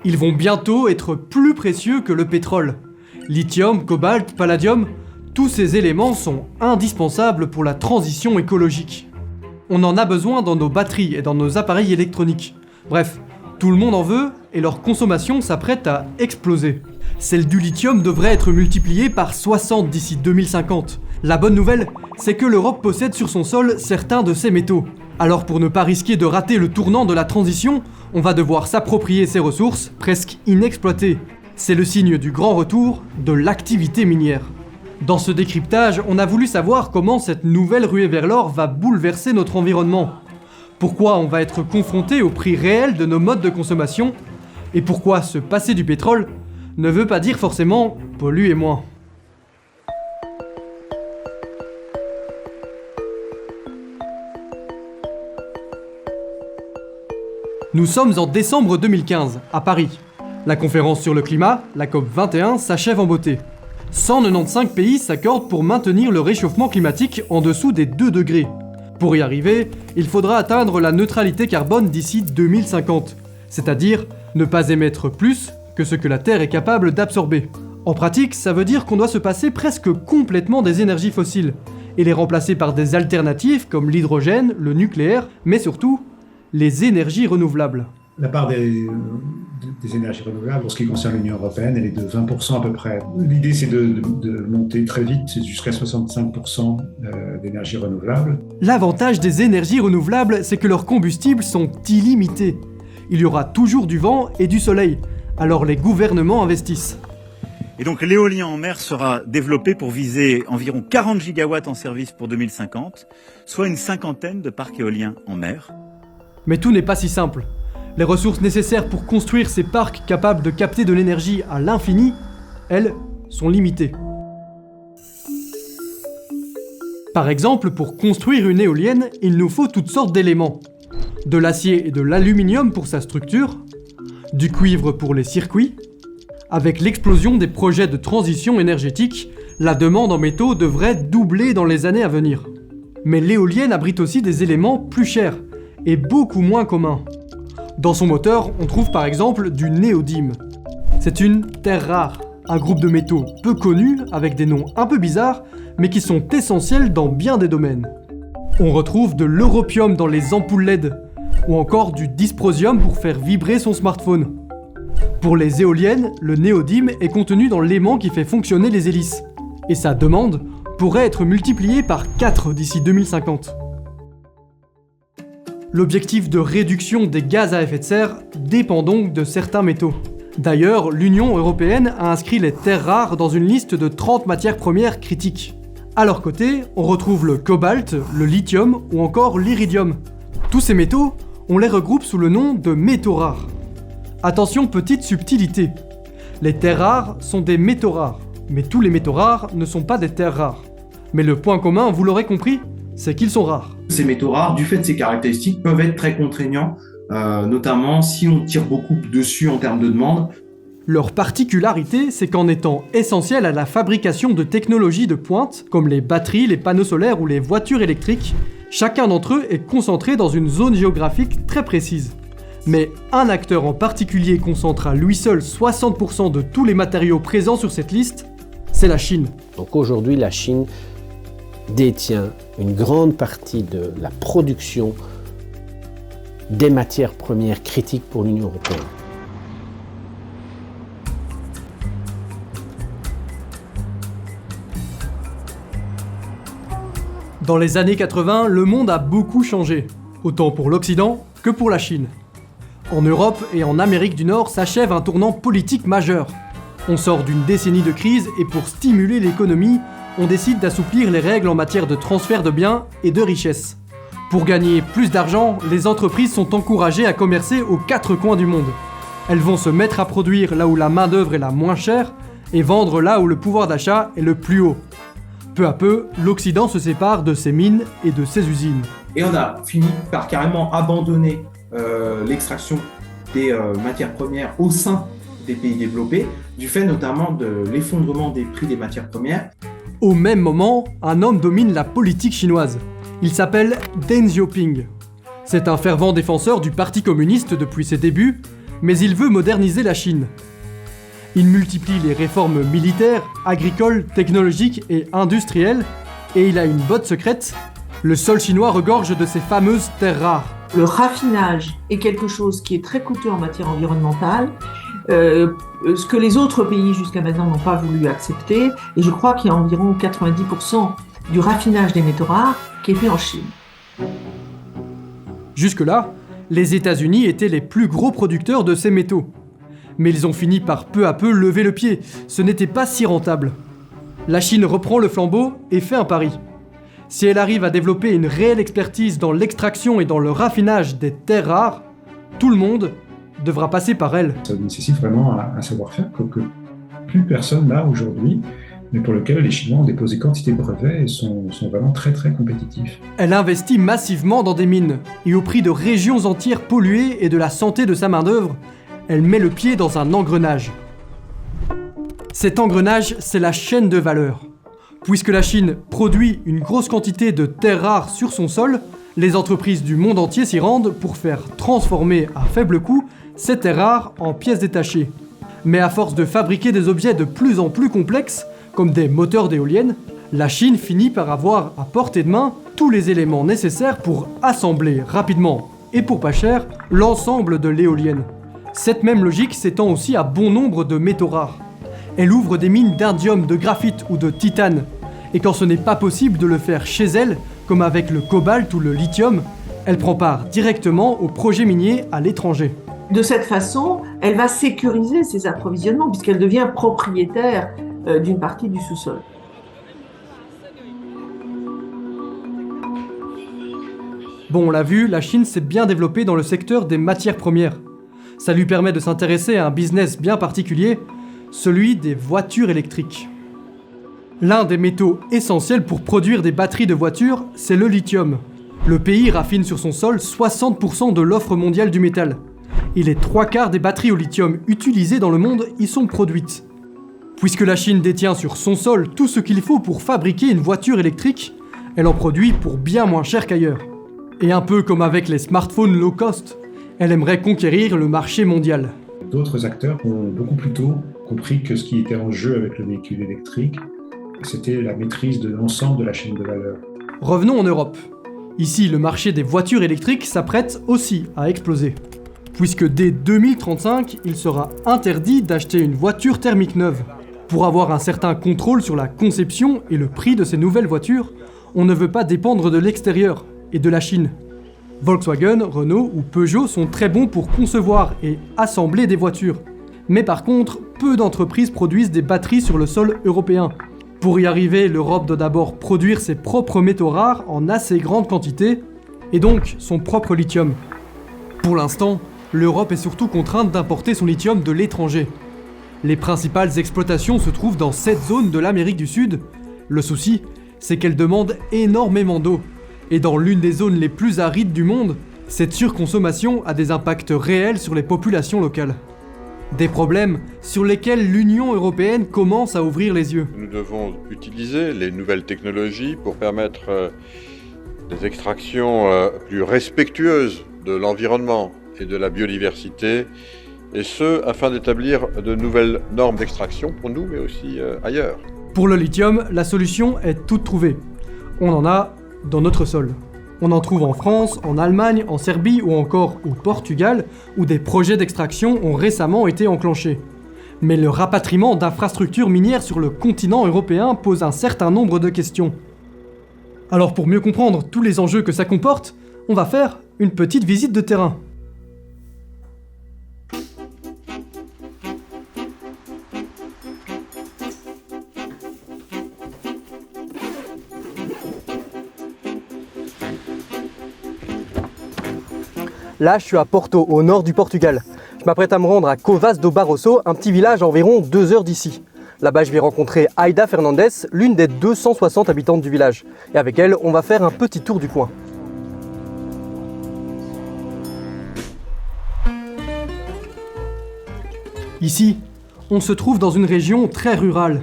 Ils vont bientôt être plus précieux que le pétrole. Lithium, cobalt, palladium, tous ces éléments sont indispensables pour la transition écologique. On en a besoin dans nos batteries et dans nos appareils électroniques. Bref, tout le monde en veut et leur consommation s'apprête à exploser. Celle du lithium devrait être multipliée par 60 d'ici 2050. La bonne nouvelle, c'est que l'Europe possède sur son sol certains de ces métaux. Alors pour ne pas risquer de rater le tournant de la transition, on va devoir s'approprier ces ressources presque inexploitées. C'est le signe du grand retour de l'activité minière. Dans ce décryptage, on a voulu savoir comment cette nouvelle ruée vers l'or va bouleverser notre environnement. Pourquoi on va être confronté au prix réel de nos modes de consommation, et pourquoi se passer du pétrole ne veut pas dire forcément polluer moins. Nous sommes en décembre 2015, à Paris. La conférence sur le climat, la COP21, s'achève en beauté. 195 pays s'accordent pour maintenir le réchauffement climatique en dessous des 2 degrés. Pour y arriver, il faudra atteindre la neutralité carbone d'ici 2050, c'est-à-dire ne pas émettre plus que ce que la Terre est capable d'absorber. En pratique, ça veut dire qu'on doit se passer presque complètement des énergies fossiles, et les remplacer par des alternatives comme l'hydrogène, le nucléaire, mais surtout, les énergies renouvelables. La part des énergies renouvelables, en ce qui concerne l'Union européenne, elle est de 20% à peu près. L'idée, c'est de monter très vite, c'est jusqu'à 65% d'énergie renouvelable. L'avantage des énergies renouvelables, c'est que leurs combustibles sont illimités. Il y aura toujours du vent et du soleil, alors les gouvernements investissent. Et donc l'éolien en mer sera développé pour viser environ 40 gigawatts en service pour 2050, soit une cinquantaine de parcs éoliens en mer. Mais tout n'est pas si simple. Les ressources nécessaires pour construire ces parcs capables de capter de l'énergie à l'infini, elles, sont limitées. Par exemple, pour construire une éolienne, il nous faut toutes sortes d'éléments. De l'acier et de l'aluminium pour sa structure, du cuivre pour les circuits. Avec l'explosion des projets de transition énergétique, la demande en métaux devrait doubler dans les années à venir. Mais l'éolienne abrite aussi des éléments plus chers et beaucoup moins communs. Dans son moteur, on trouve par exemple du néodyme. C'est une terre rare, un groupe de métaux peu connus avec des noms un peu bizarres, mais qui sont essentiels dans bien des domaines. On retrouve de l'europium dans les ampoules LED, ou encore du dysprosium pour faire vibrer son smartphone. Pour les éoliennes, le néodyme est contenu dans l'aimant qui fait fonctionner les hélices, et sa demande pourrait être multipliée par 4 d'ici 2050. L'objectif de réduction des gaz à effet de serre dépend donc de certains métaux. D'ailleurs, l'Union européenne a inscrit les terres rares dans une liste de 30 matières premières critiques. À leur côté, on retrouve le cobalt, le lithium ou encore l'iridium. Tous ces métaux, on les regroupe sous le nom de métaux rares. Attention, petite subtilité. Les terres rares sont des métaux rares, mais tous les métaux rares ne sont pas des terres rares. Mais le point commun, vous l'aurez compris, c'est qu'ils sont rares. Ces métaux rares, du fait de ces caractéristiques, peuvent être très contraignants, notamment si on tire beaucoup dessus en termes de demande. Leur particularité, c'est qu'en étant essentiels à la fabrication de technologies de pointe, comme les batteries, les panneaux solaires ou les voitures électriques, chacun d'entre eux est concentré dans une zone géographique très précise. Mais un acteur en particulier concentre à lui seul 60% de tous les matériaux présents sur cette liste, c'est la Chine. Donc aujourd'hui, la Chine détient une grande partie de la production des matières premières critiques pour l'Union européenne. Dans les années 80, le monde a beaucoup changé, autant pour l'Occident que pour la Chine. En Europe et en Amérique du Nord s'achève un tournant politique majeur. On sort d'une décennie de crise et pour stimuler l'économie, on décide d'assouplir les règles en matière de transfert de biens et de richesses. Pour gagner plus d'argent, les entreprises sont encouragées à commercer aux 4 coins du monde. Elles vont se mettre à produire là où la main-d'œuvre est la moins chère et vendre là où le pouvoir d'achat est le plus haut. Peu à peu, l'Occident se sépare de ses mines et de ses usines. Et on a fini par carrément abandonner l'extraction des matières premières au sein des pays développés, du fait notamment de l'effondrement des prix des matières premières. Au même moment, un homme domine la politique chinoise. Il s'appelle Deng Xiaoping. C'est un fervent défenseur du Parti communiste depuis ses débuts, Mais il veut moderniser la Chine. Il multiplie les réformes militaires, agricoles, technologiques et industrielles, et il a une botte secrète. Le sol chinois regorge de ces fameuses terres rares. Le raffinage est quelque chose qui est très coûteux en matière environnementale, ce que les autres pays jusqu'à maintenant n'ont pas voulu accepter, et je crois qu'il y a environ 90% du raffinage des métaux rares qui est fait en Chine. Jusque-là, les États-Unis étaient les plus gros producteurs de ces métaux. Mais ils ont fini par peu à peu lever le pied, ce n'était pas si rentable. La Chine reprend le flambeau et fait un pari. Si elle arrive à développer une réelle expertise dans l'extraction et dans le raffinage des terres rares, tout le monde devra passer par elle. Ça nécessite vraiment un savoir-faire que plus personne n'a aujourd'hui, mais pour lequel les Chinois ont déposé quantité de brevets et sont vraiment très très compétitifs. Elle investit massivement dans des mines, et au prix de régions entières polluées et de la santé de sa main-d'œuvre, elle met le pied dans un engrenage. Cet engrenage, c'est la chaîne de valeur. Puisque la Chine produit une grosse quantité de terres rares sur son sol, les entreprises du monde entier s'y rendent pour faire transformer à faible coût ces terres rares en pièces détachées. Mais à force de fabriquer des objets de plus en plus complexes, comme des moteurs d'éoliennes, la Chine finit par avoir à portée de main tous les éléments nécessaires pour assembler rapidement et pour pas cher l'ensemble de l'éolienne. Cette même logique s'étend aussi à bon nombre de métaux rares. Elle ouvre des mines d'indium, de graphite ou de titane. Et quand ce n'est pas possible de le faire chez elle, comme avec le cobalt ou le lithium, elle prend part directement aux projets miniers à l'étranger. De cette façon, elle va sécuriser ses approvisionnements puisqu'elle devient propriétaire d'une partie du sous-sol. Bon, on l'a vu, la Chine s'est bien développée dans le secteur des matières premières. Ça lui permet de s'intéresser à un business bien particulier, celui des voitures électriques. L'un des métaux essentiels pour produire des batteries de voitures, c'est le lithium. Le pays raffine sur son sol 60% de l'offre mondiale du métal. Et les 3/4 des batteries au lithium utilisées dans le monde y sont produites. Puisque la Chine détient sur son sol tout ce qu'il faut pour fabriquer une voiture électrique, elle en produit pour bien moins cher qu'ailleurs. Et un peu comme avec les smartphones low cost, elle aimerait conquérir le marché mondial. D'autres acteurs ont beaucoup plus tôt compris que ce qui était en jeu avec le véhicule électrique, c'était la maîtrise de l'ensemble de la chaîne de valeur. Revenons en Europe. Ici, le marché des voitures électriques s'apprête aussi à exploser. Puisque dès 2035, il sera interdit d'acheter une voiture thermique neuve. Pour avoir un certain contrôle sur la conception et le prix de ces nouvelles voitures, on ne veut pas dépendre de l'extérieur et de la Chine. Volkswagen, Renault ou Peugeot sont très bons pour concevoir et assembler des voitures. Mais par contre, peu d'entreprises produisent des batteries sur le sol européen. Pour y arriver, l'Europe doit d'abord produire ses propres métaux rares en assez grande quantité, et donc son propre lithium. Pour l'instant, l'Europe est surtout contrainte d'importer son lithium de l'étranger. Les principales exploitations se trouvent dans cette zone de l'Amérique du Sud. Le souci, c'est qu'elle demande énormément d'eau. Et dans l'une des zones les plus arides du monde, cette surconsommation a des impacts réels sur les populations locales. Des problèmes sur lesquels l'Union européenne commence à ouvrir les yeux. Nous devons utiliser les nouvelles technologies pour permettre des extractions plus respectueuses de l'environnement et de la biodiversité, et ce, afin d'établir de nouvelles normes d'extraction pour nous, mais aussi ailleurs. Pour le lithium, la solution est toute trouvée. On en a dans notre sol. On en trouve en France, en Allemagne, en Serbie ou encore au Portugal, où des projets d'extraction ont récemment été enclenchés. Mais le rapatriement d'infrastructures minières sur le continent européen pose un certain nombre de questions. Alors pour mieux comprendre tous les enjeux que ça comporte, on va faire une petite visite de terrain. Là, je suis à Porto, au nord du Portugal. Je m'apprête à me rendre à Covas do Barroso, un petit village à environ 2 heures d'ici. Là-bas, je vais rencontrer Aida Fernandes, l'une des 260 habitantes du village. Et avec elle, on va faire un petit tour du coin. Ici, on se trouve dans une région très rurale.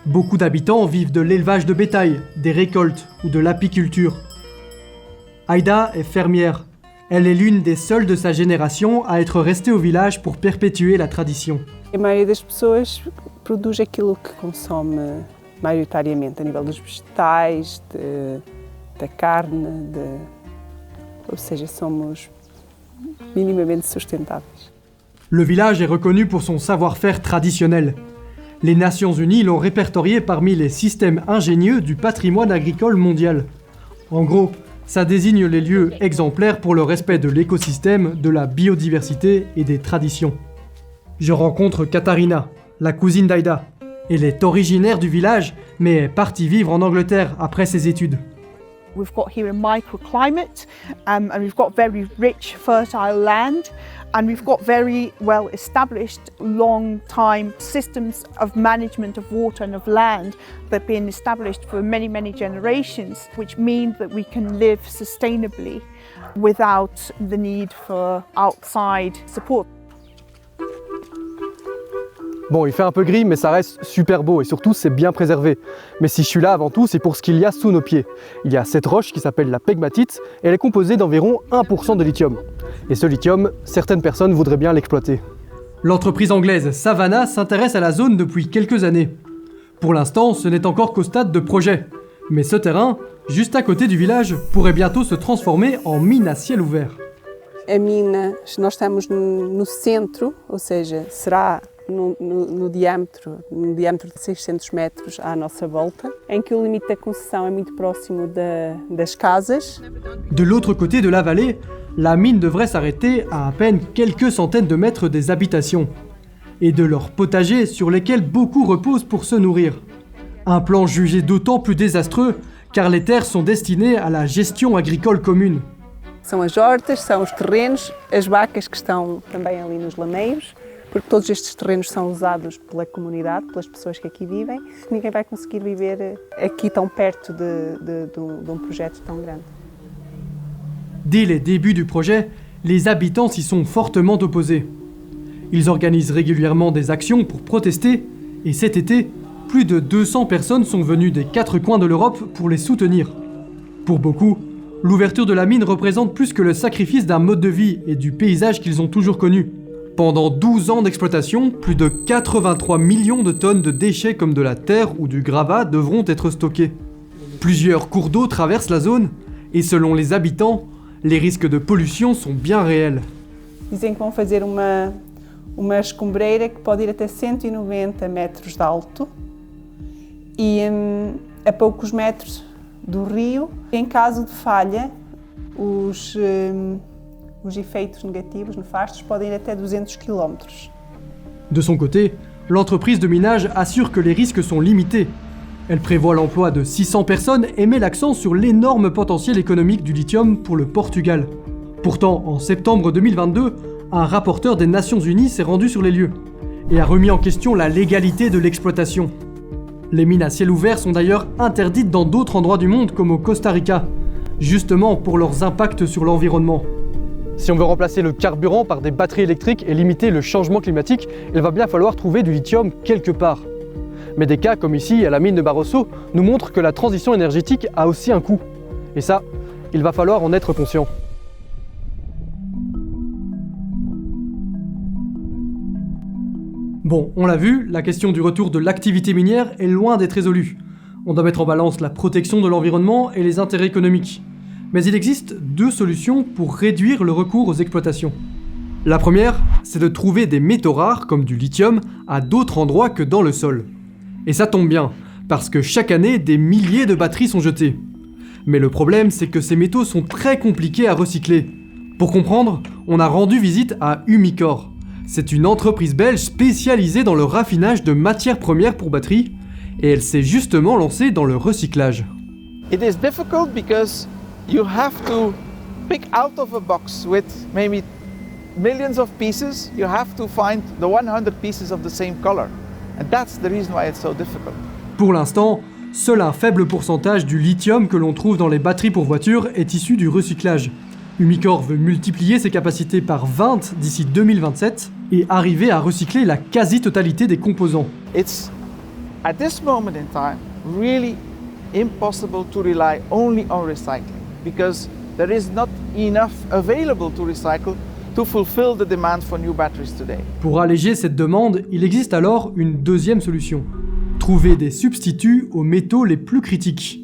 Beaucoup d'habitants vivent de l'élevage de bétail, des récoltes ou de l'apiculture. Aida est fermière. Elle est l'une des seules de sa génération à être restée au village pour perpétuer la tradition. A maioria das pessoas produz aquilo que consome maioritariamente, a nível dos vegetais, da carne, ou seja, somos minimamente sustentáveis. Le village est reconnu pour son savoir-faire traditionnel. Les Nations Unies l'ont répertorié parmi les systèmes ingénieux du patrimoine agricole mondial. En gros, ça désigne les lieux exemplaires pour le respect de l'écosystème, de la biodiversité et des traditions. Je rencontre Katharina, la cousine d'Aïda. Elle est originaire du village, mais est partie vivre en Angleterre après ses études. We've got here a microclimate and we've got very rich, fertile land and we've got very well established long-time systems of management of water and of land that have been established for many, many generations, which mean that we can live sustainably without the need for outside support. Bon, il fait un peu gris, mais ça reste super beau et surtout c'est bien préservé. Mais si je suis là avant tout, c'est pour ce qu'il y a sous nos pieds. Il y a cette roche qui s'appelle la pegmatite et elle est composée d'environ 1% de lithium. Et ce lithium, certaines personnes voudraient bien l'exploiter. L'entreprise anglaise Savannah s'intéresse à la zone depuis quelques années. Pour l'instant, ce n'est encore qu'au stade de projet. Mais ce terrain, juste à côté du village, pourrait bientôt se transformer en mine à ciel ouvert. A mina, nós estamos no centro, ou seja, será no diâmetro de 600 metros à nossa volta, em que o limite da concessão é muito próximo das casas. De l'autre côté de la vallée, la mine devrait s'arrêter à peine quelques centaines de mètres des habitations et de leurs potagers sur lesquels beaucoup reposent pour se nourrir. Un plan jugé d'autant plus désastreux car les terres sont destinées à la gestion agricole commune. São as hortas, são os terrenos, as vacas que estão também ali nos lameiros, porque todos estes terrenos são usados pela comunidade, pelas pessoas que aqui vivem. Ninguém vai conseguir viver aqui tão perto de um projeto tão grande. Dès les débuts du projet, les habitants s'y sont fortement opposés. Ils organisent régulièrement des actions pour protester, et cet été, plus de 200 personnes sont venues des 4 coins de l'Europe pour les soutenir. Pour beaucoup, l'ouverture de la mine représente plus que le sacrifice d'un mode de vie et du paysage qu'ils ont toujours connu. Pendant 12 ans d'exploitation, plus de 83 millions de tonnes de déchets comme de la terre ou du gravat devront être stockés. Plusieurs cours d'eau traversent la zone, et selon les habitants, les risques de pollution sont bien réels. Dizem que vão fazer uma escombreira que pode ir até 190 metros de alto e a poucos metros do rio. Em caso de falha, os efeitos négatifs, néfastes, podem ir até 200 km. De son côté, l'entreprise de minage assure que les risques sont limités. Elle prévoit l'emploi de 600 personnes et met l'accent sur l'énorme potentiel économique du lithium pour le Portugal. Pourtant, en septembre 2022, un rapporteur des Nations Unies s'est rendu sur les lieux et a remis en question la légalité de l'exploitation. Les mines à ciel ouvert sont d'ailleurs interdites dans d'autres endroits du monde comme au Costa Rica, justement pour leurs impacts sur l'environnement. Si on veut remplacer le carburant par des batteries électriques et limiter le changement climatique, il va bien falloir trouver du lithium quelque part. Mais des cas comme ici à la mine de Barroso nous montrent que la transition énergétique a aussi un coût. Et ça, il va falloir en être conscient. Bon, on l'a vu, la question du retour de l'activité minière est loin d'être résolue. On doit mettre en balance la protection de l'environnement et les intérêts économiques. Mais il existe 2 solutions pour réduire le recours aux exploitations. La première, c'est de trouver des métaux rares, comme du lithium, à d'autres endroits que dans le sol. Et ça tombe bien, parce que chaque année, des milliers de batteries sont jetées. Mais le problème, c'est que ces métaux sont très compliqués à recycler. Pour comprendre, on a rendu visite à Umicore. C'est une entreprise belge spécialisée dans le raffinage de matières premières pour batteries, et elle s'est justement lancée dans le recyclage. It is difficult because you have to pick out of a box with maybe millions of pieces. You have to find the 100 pieces of the same color. And that's the reason why it's so difficult. Pour l'instant, seul un faible pourcentage du lithium que l'on trouve dans les batteries pour voitures est issu du recyclage. Umicore veut multiplier ses capacités par 20 d'ici 2027 et arriver à recycler la quasi-totalité des composants. It's, at this moment in time, really impossible to rely only on recycling because there is not enough available to recycle to fulfill the demand for new batteries today. Pour alléger cette demande, il existe alors une deuxième solution. Trouver des substituts aux métaux les plus critiques.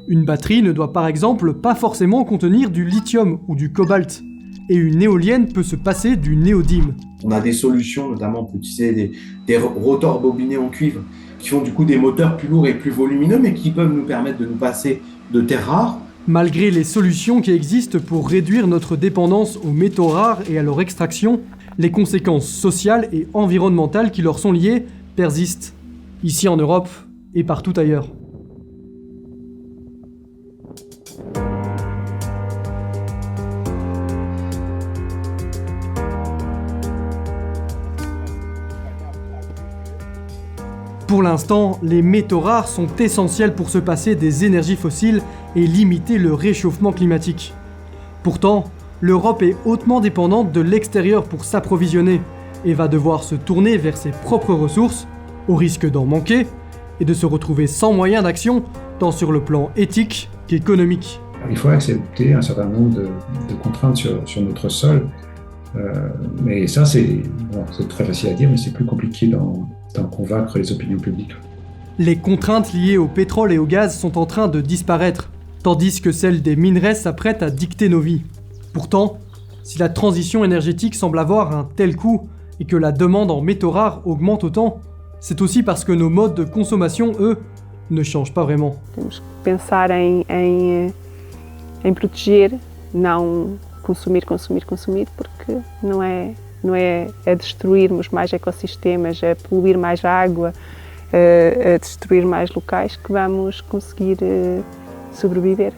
Une batterie ne doit par exemple pas forcément contenir du lithium ou du cobalt. Et une éolienne peut se passer du néodyme. On a des solutions, notamment pour utiliser des rotors bobinés en cuivre, qui font du coup des moteurs plus lourds et plus volumineux, mais qui peuvent nous permettre de nous passer de terres rares. Malgré les solutions qui existent pour réduire notre dépendance aux métaux rares et à leur extraction, les conséquences sociales et environnementales qui leur sont liées persistent, ici en Europe et partout ailleurs. Pour l'instant, les métaux rares sont essentiels pour se passer des énergies fossiles et limiter le réchauffement climatique. Pourtant, l'Europe est hautement dépendante de l'extérieur pour s'approvisionner et va devoir se tourner vers ses propres ressources, au risque d'en manquer et de se retrouver sans moyens d'action, tant sur le plan éthique qu'économique. Il faut accepter un certain nombre de contraintes sur notre sol, mais ça c'est très facile à dire, mais c'est plus compliqué d'en convaincre les opinions publiques. Les contraintes liées au pétrole et au gaz sont en train de disparaître, tandis que celles des minerais s'apprêtent à dicter nos vies. Pourtant, si la transition énergétique semble avoir un tel coût et que la demande en métaux rares augmente autant, c'est aussi parce que nos modes de consommation, eux, ne changent pas vraiment. Temos que pensar em proteger, não consumir, porque não é a destruirmos mais ecossistemas, a poluir mais água, a destruir mais locais que vamos conseguir sobreviver.